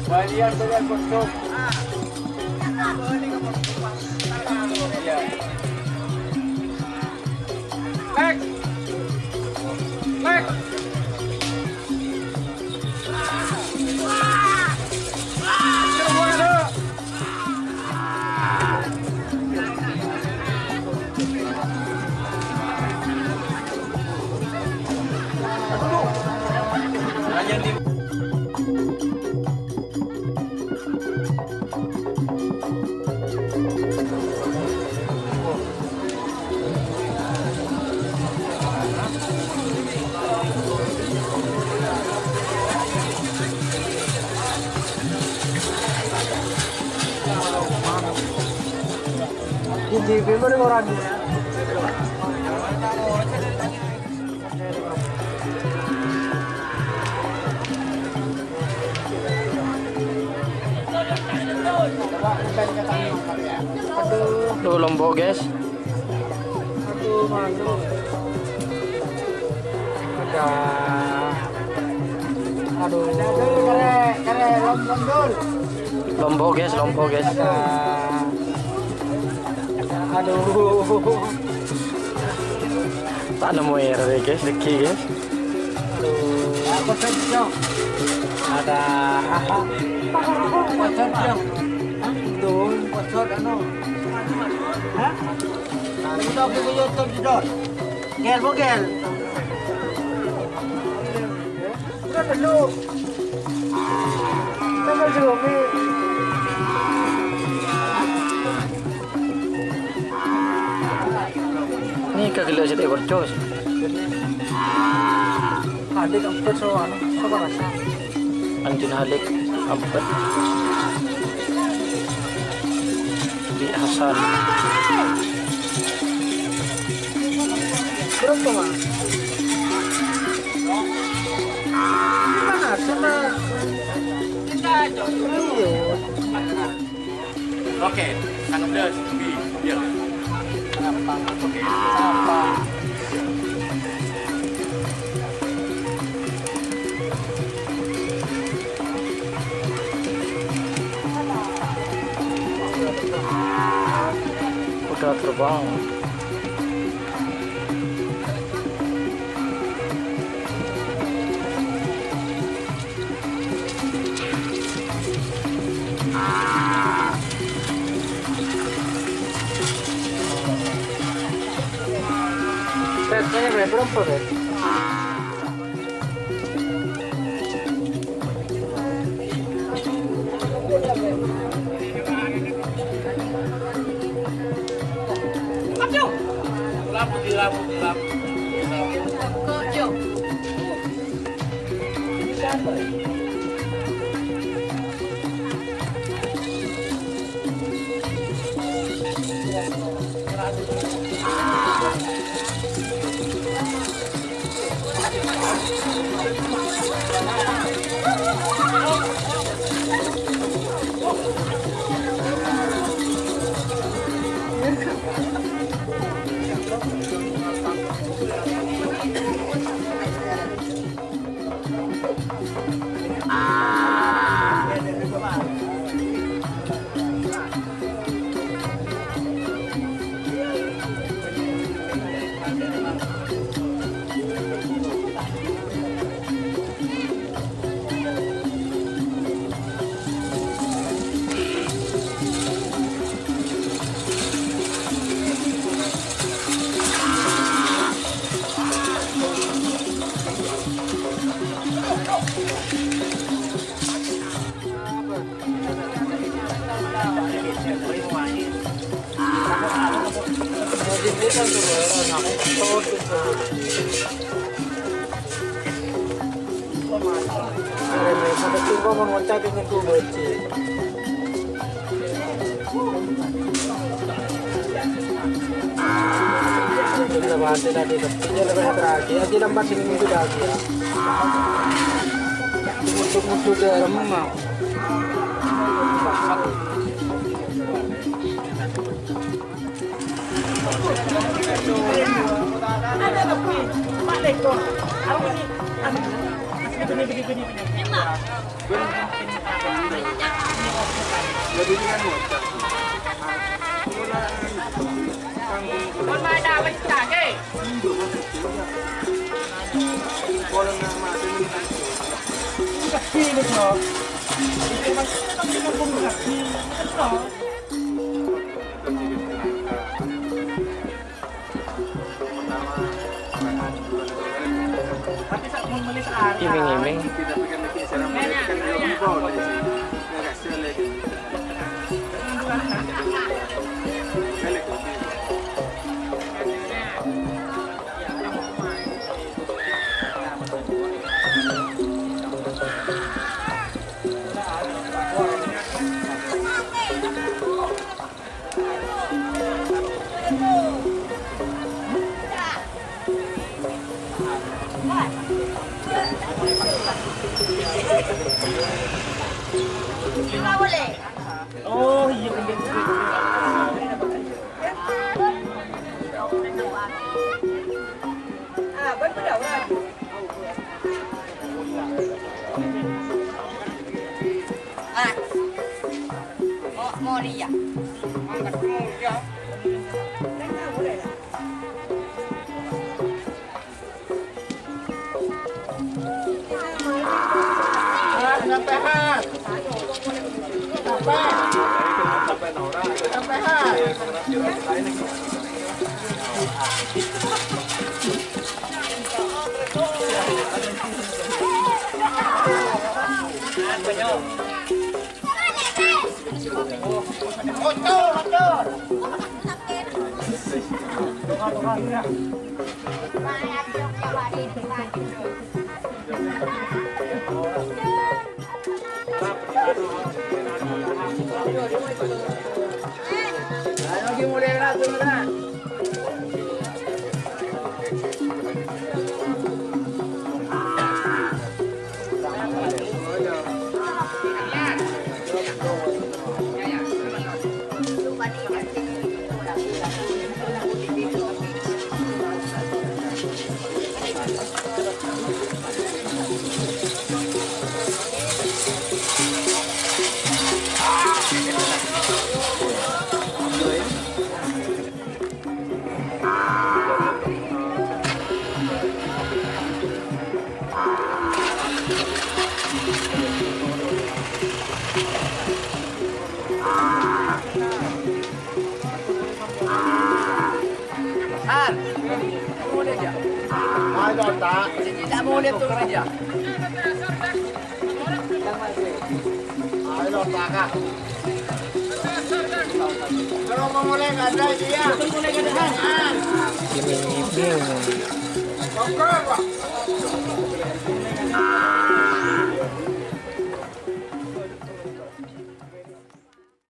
Bagian dengan kosong. Lek. Lek. Di Bima ni orang ni. Aduh, Lombok guys. Aduh, malu. Ada. Aduh, kere Lombok guys, Lombok guys. Aduh, tak nemu air deh guys, deki guys. Aduh, apa saja? Ada apa saja? Aduh, pasal ano? Hah? Kita pergi YouTube juga. Gel, bogel. Berapa dulu? Tengah juga ni. Ini kagak saya ekor cos. Halik empat so anu, apa rasa? Anjun halik empat. Di Hasan. Berapa mah? Gimana? Sama. Oke, anu belas, biar. Apa? Apa? Udah terbang. Berapa deh? Iming-iming. Oh iya Vẫn bắt đầu rồi. Mau đi à? Sampai ha. Sampai ha. Lagi mulai lah tu lah. Tidak mau lihat turun aja. Ayo Pak. Kalau mau mulai nggak ada dia. Mulai nggak ada. Iming-iming. Oke Pak.